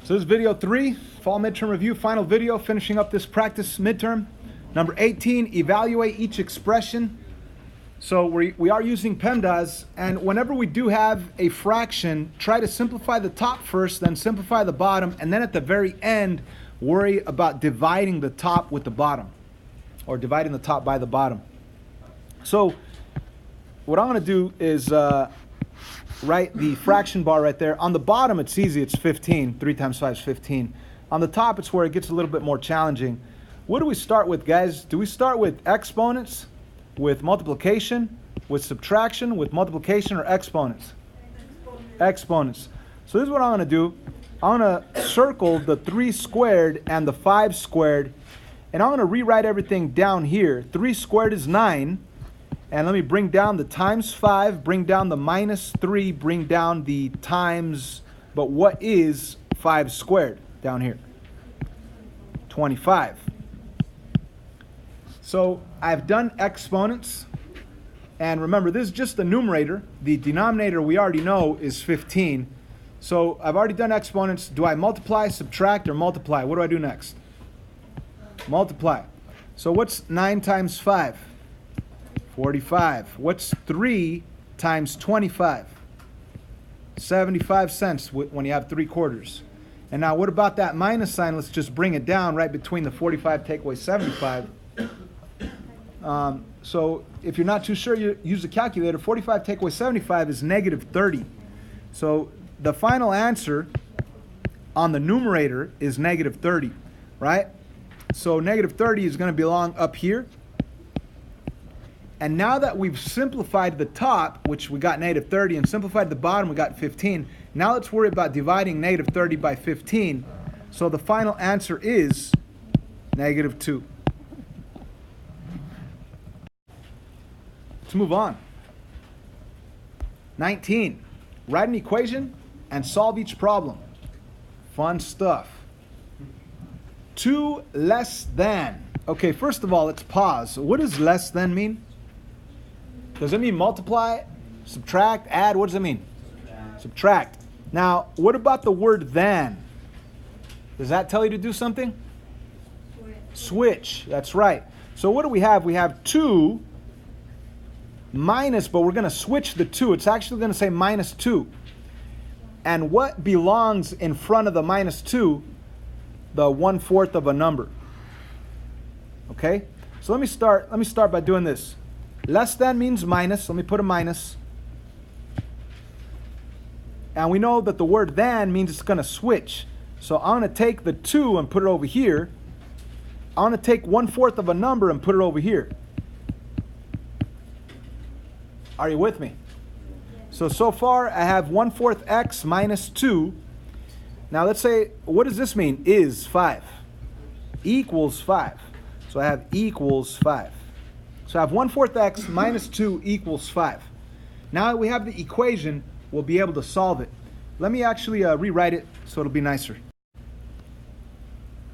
So this is video 3, fall midterm review, final video, finishing up this practice midterm. Number 18, evaluate each expression. So we are using PEMDAS, and whenever we do have a fraction, try to simplify the top first, then simplify the bottom, and then at the very end, worry about dividing the top with the bottom, or dividing the top by the bottom. So what I'm going to do is write the fraction bar right there. On the bottom, it's easy. It's 15. 3 times 5 is 15. On the top, it's where it gets a little bit more challenging. What do we start with, guys? Do we start with exponents, with multiplication, with subtraction, with multiplication, or exponents? Exponents. So this is what I'm going to do. I'm going to circle the 3 squared and the 5 squared, and I'm going to rewrite everything down here. 3 squared is 9. And let me bring down the times 5, bring down the minus 3, bring down the times, but what is 5 squared down here? 25. So I've done exponents, and remember, this is just the numerator. The denominator we already know is 15. So I've already done exponents. Do I multiply, subtract, or multiply? What do I do next? Multiply. So what's 9 times 5? 45. What's 3 times 25? 75 cents when you have 3 quarters. And now what about that minus sign? Let's just bring it down right between the 45 take away 75. So if you're not too sure, you use a calculator. 45 take away 75 is negative 30. So the final answer on the numerator is negative 30, right? So negative 30 is going to belong up here. And now that we've simplified the top, which we got negative 30, and simplified the bottom, we got 15. Now let's worry about dividing negative 30 by 15. So the final answer is negative 2. Let's move on. 19. Write an equation and solve each problem. Fun stuff. 2 less than. Okay, first of all, let's pause. What does less than mean? Does it mean multiply, subtract, add? What does it mean? Subtract. Now, what about the word than? Does that tell you to do something? Switch. That's right. So what do we have? We have 2 minus, but we're going to switch the 2. It's actually going to say minus 2. And what belongs in front of the minus 2? The 1/4 of a number. Okay? So let me start by doing this. Less than means minus. Let me put a minus. And we know that the word than means it's going to switch. So I'm going to take the 2 and put it over here. I'm going to take 1/4 of a number and put it over here. Are you with me? So far I have 1/4 x minus 2. Now let's say, what does this mean? Is 5. Equals 5. So I have equals 5. So I have 1/4 x minus 2 equals 5. Now that we have the equation, we'll be able to solve it. Let me actually rewrite it so it'll be nicer.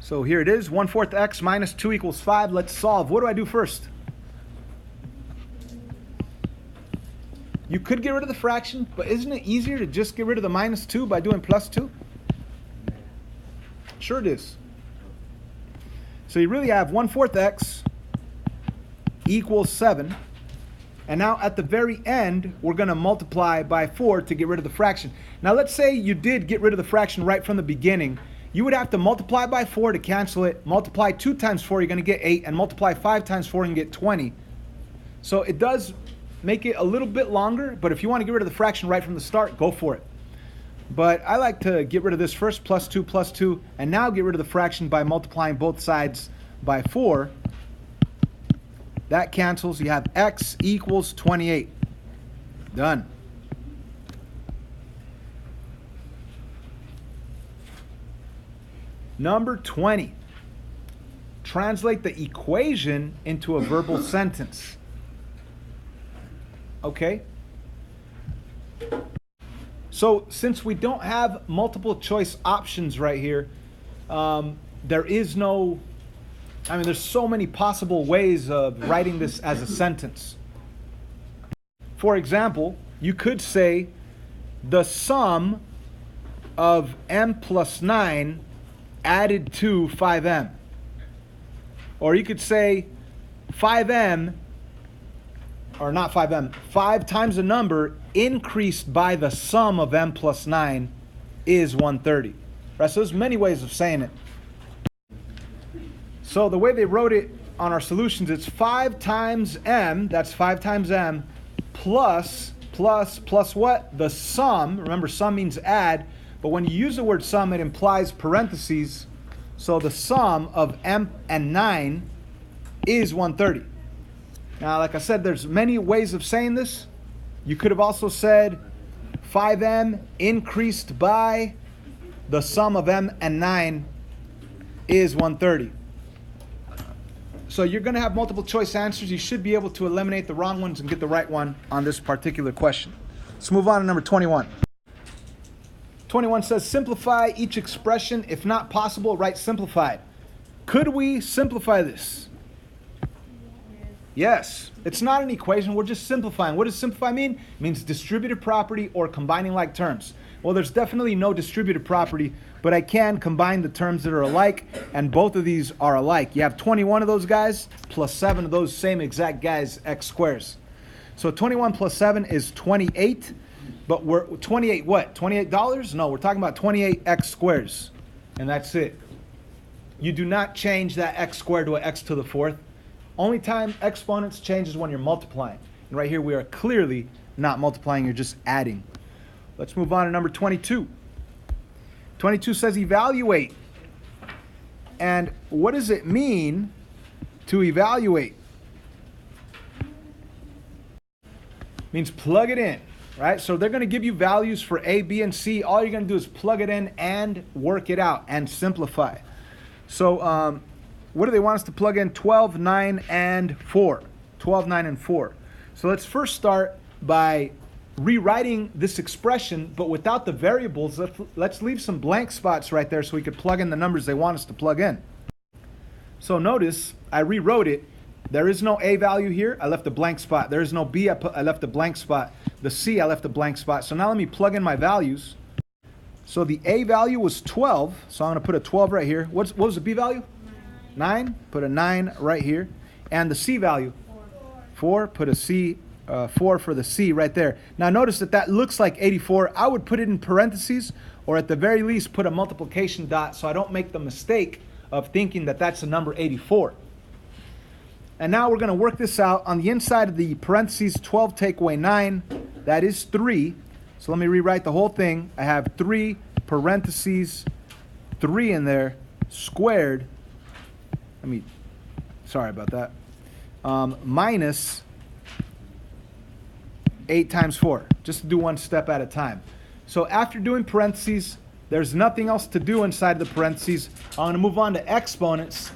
So here it is, 1/4 x minus 2 equals 5. Let's solve. What do I do first? You could get rid of the fraction, but isn't it easier to just get rid of the minus 2 by doing plus 2? Sure it is. So you really have 1/4 x equals 7. And now at the very end, we're going to multiply by 4 to get rid of the fraction. Now let's say you did get rid of the fraction right from the beginning. You would have to multiply by 4 to cancel it. Multiply 2 times 4, you're going to get 8. And multiply 5 times 4, you can get 20. So it does make it a little bit longer. But if you want to get rid of the fraction right from the start, go for it. But I like to get rid of this first, plus 2, and now get rid of the fraction by multiplying both sides by 4. That cancels. You have x equals 28. Done. Number 20. Translate the equation into a verbal sentence. Okay? So since we don't have multiple choice options right here, there is no... there's so many possible ways of writing this as a sentence. For example, you could say the sum of m plus 9 added to 5m. Or you could say 5m, or not 5m, 5 times a number increased by the sum of m plus 9 is 130. Right, so there's many ways of saying it. So the way they wrote it on our solutions, it's 5 times m, that's 5 times m, plus what? The sum. Remember, sum means add, but when you use the word sum, it implies parentheses. So the sum of m and 9 is 130. Now, like I said, there's many ways of saying this. You could have also said 5m increased by the sum of m and 9 is 130. So you're going to have multiple choice answers. You should be able to eliminate the wrong ones and get the right one on this particular question. Let's move on to number 21. 21 says, simplify each expression. If not possible, write simplified. Could we simplify this? Yes. It's not an equation. We're just simplifying. What does simplify mean? It means distributive property or combining like terms. Well, there's definitely no distributive property, but I can combine the terms that are alike, and both of these are alike. You have 21 of those guys plus 7 of those same exact guys, x squares. So 21 plus 7 is 28, but we're 28 what? $28? No, we're talking about 28 x squares, and that's it. You do not change that x squared to an x to the fourth. Only time exponents change is when you're multiplying. And right here we are clearly not multiplying, you're just adding. Let's move on to number 22. 22 says evaluate. And what does it mean to evaluate? It means plug it in, right? So they're going to give you values for A, B, and C. All you're going to do is plug it in and work it out and simplify. So what do they want us to plug in? 12, 9, and 4. 12, 9, and 4. So let's first start by rewriting this expression, but without the variables. Let's leave some blank spots right there so we could plug in the numbers they want us to plug in. So notice I rewrote it. There is no A value here. I left a blank spot. There is no B. I left a blank spot. The C, I left a blank spot. So now let me plug in my values. So the A value was 12. So I'm going to put a 12 right here. What was the B value? 9. Put a 9 right here. And the C value? 4. Put a C. 4 for the C right there. Now notice that looks like 84. I would put it in parentheses, or at the very least put a multiplication dot so I don't make the mistake of thinking that that's the number 84. And now we're going to work this out. On the inside of the parentheses, 12 take away 9, that is 3. So let me rewrite the whole thing. I have 3 parentheses 3 in there squared. Sorry about that. Minus 8 times 4, just to do one step at a time. So after doing parentheses, there's nothing else to do inside the parentheses. I'm going to move on to exponents.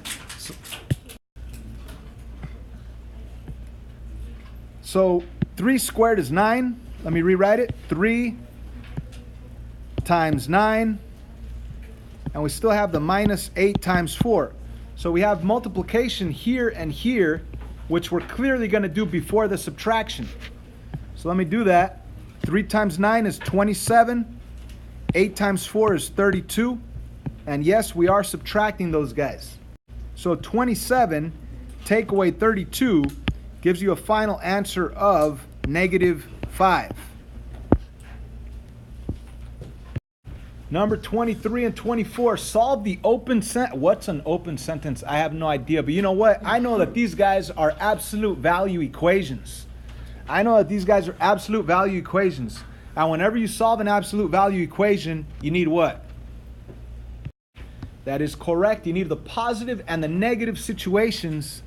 So 3 squared is 9. Let me rewrite it. 3 times 9. And we still have the minus 8 times 4. So we have multiplication here and here, which we're clearly going to do before the subtraction. So let me do that. 3 times 9 is 27. 8 times 4 is 32. And yes, we are subtracting those guys. So 27 take away 32 gives you a final answer of -5. Number 23 and 24, solve the open sentence. What's an open sentence? I have no idea. But you know what? I know that these guys are absolute value equations. I know that these guys are absolute value equations. And whenever you solve an absolute value equation, you need what? That is correct. You need the positive and the negative situations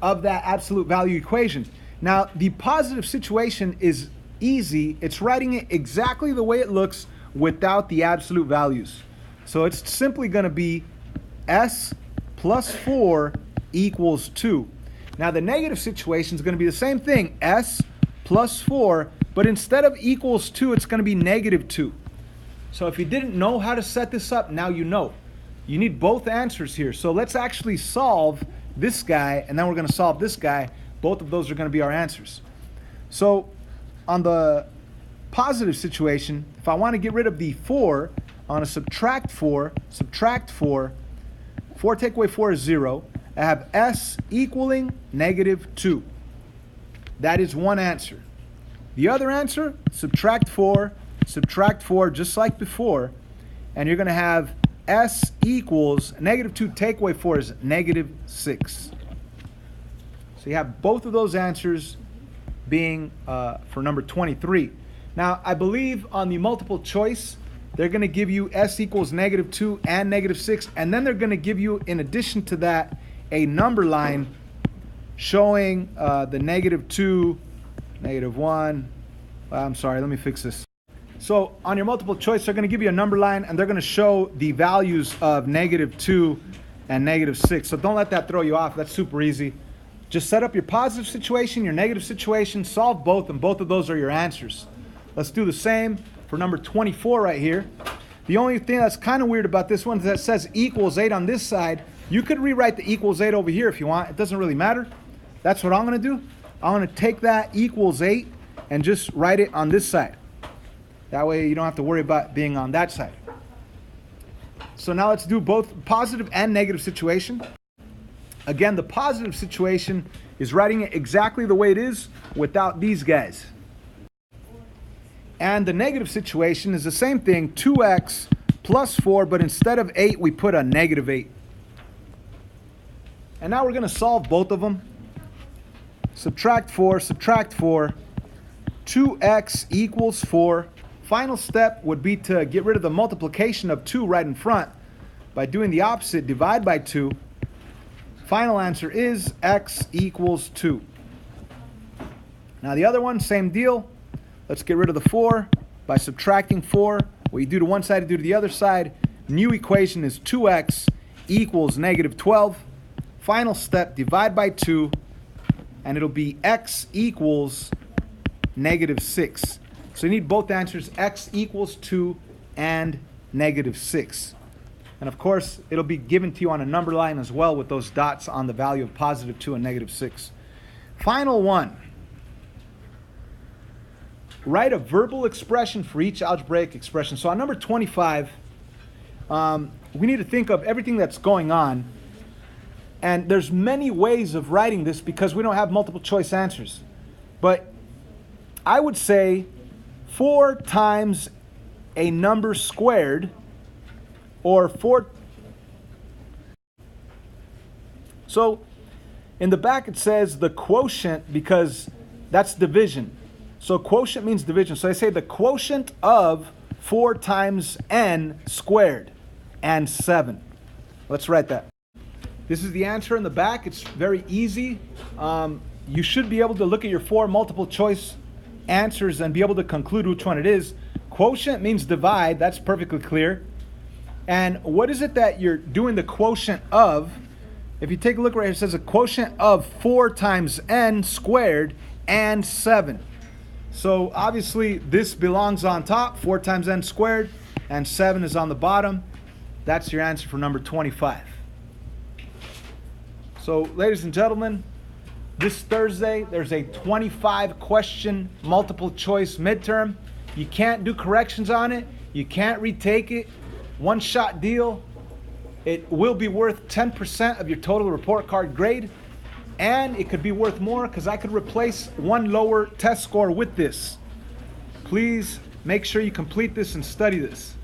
of that absolute value equation. Now, the positive situation is easy. It's writing it exactly the way it looks without the absolute values. So it's simply going to be s plus 4 equals 2. Now, the negative situation is going to be the same thing, s plus 4, but instead of equals 2, it's going to be -2. So if you didn't know how to set this up, now you know. You need both answers here. So let's actually solve this guy, and then we're going to solve this guy. Both of those are going to be our answers. So on the positive situation, if I want to get rid of the 4, I'm going to subtract 4. 4 take away 4 is 0. I have s equaling -2. That is one answer. The other answer, subtract 4, just like before, and you're going to have s equals -2 take away 4 is -6. So you have both of those answers being for number 23. Now, I believe on the multiple choice, they're going to give you s equals -2 and -6, and then they're going to give you, in addition to that, a number line showing the -2, -1. I'm sorry, let me fix this. So on your multiple choice, they're going to give you a number line, and they're going to show the values of -2 and -6. So don't let that throw you off. That's super easy. Just set up your positive situation, your negative situation, solve both, and both of those are your answers. Let's do the same for number 24 right here. The only thing that's kind of weird about this one is that it says equals 8 on this side. You could rewrite the equals 8 over here if you want. It doesn't really matter. That's what I'm going to do. I'm going to take that equals 8 and just write it on this side. That way you don't have to worry about being on that side. So now let's do both positive and negative situation. Again, the positive situation is writing it exactly the way it is without these guys. And the negative situation is the same thing, 2x plus 4, but instead of 8, we put a -8. And now we're going to solve both of them. Subtract 4, 2x equals 4. Final step would be to get rid of the multiplication of 2 right in front by doing the opposite, divide by 2. Final answer is x equals 2. Now the other one, same deal. Let's get rid of the 4 by subtracting 4. What you do to one side, you do to the other side. New equation is 2x equals -12. Final step, divide by 2, and it'll be x equals -6. So you need both answers, x equals 2 and -6. And of course, it'll be given to you on a number line as well with those dots on the value of +2 and -6. Final one. Write a verbal expression for each algebraic expression. So on number 25, we need to think of everything that's going on. And there's many ways of writing this because we don't have multiple choice answers. But I would say 4 times a number squared, or 4. So in the back it says the quotient because that's division. So quotient means division. So I say the quotient of 4 times n squared and 7. Let's write that. This is the answer in the back. It's very easy. You should be able to look at your 4 multiple choice answers and be able to conclude which one it is. Quotient means divide. That's perfectly clear. And what is it that you're doing the quotient of? If you take a look right here, it says a quotient of 4 times n squared and 7. So obviously this belongs on top, 4 times n squared, and 7 is on the bottom. That's your answer for number 25. So ladies and gentlemen, this Thursday there's a 25 question multiple choice midterm. You can't do corrections on it. You can't retake it. One shot deal. It will be worth 10% of your total report card grade. And it could be worth more because I could replace one lower test score with this. Please make sure you complete this and study this.